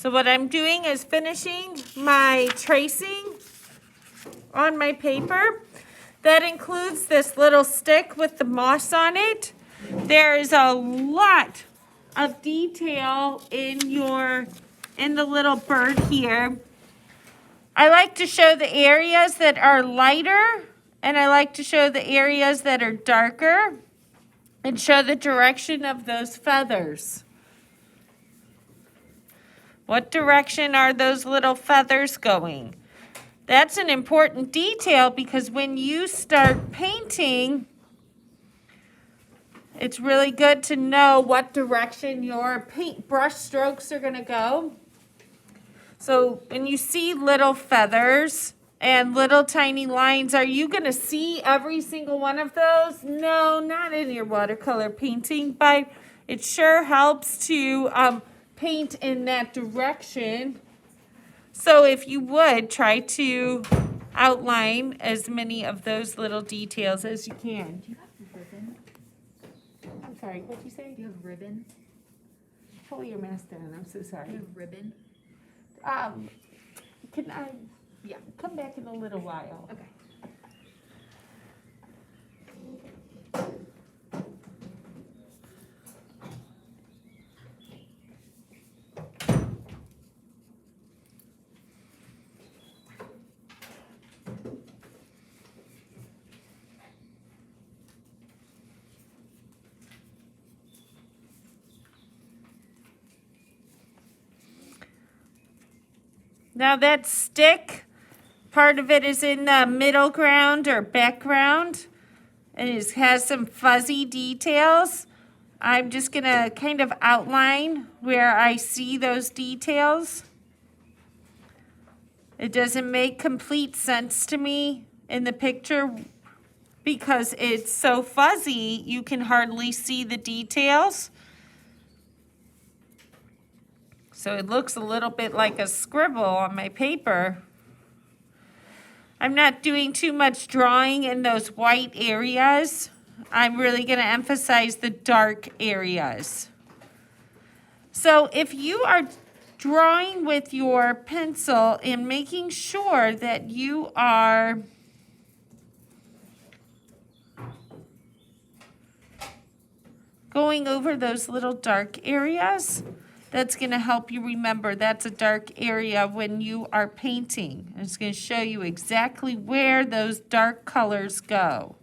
So what I'm doing is finishing my tracing on my paper. That includes this little stick with the moss on it. There is a lot of detail in the little bird here. I like to show the areas that are lighter, and I like to show the areas that are darker and show the direction of those feathers. What direction are those little feathers going? That's an important detail because when you start painting, it's really good to know what direction your paint brush strokes are going to go. So when you see little feathers and little tiny lines, are you going to see every single one of those? No, not in your watercolor painting, but it sure helps to paint in that direction. So if you would, try to outline as many of those little details as you can. Do you have ribbon? I'm sorry, what'd you say? Do you have ribbon? Pull your mask down, I'm so sorry. Do you have ribbon? Can I Yeah. come back in a little while? Okay. Now that stick, part of it is in the middle ground or background, and it has some fuzzy details. I'm just going to kind of outline where I see those details. It doesn't make complete sense to me in the picture because it's so fuzzy, you can hardly see the details. So it looks a little bit like a scribble on my paper. I'm not doing too much drawing in those white areas. I'm really going to emphasize the dark areas. So if you are drawing with your pencil and making sure that you are going over those little dark areas, that's going to help you remember that's a dark area when you are painting. It's going to show you exactly where those dark colors go.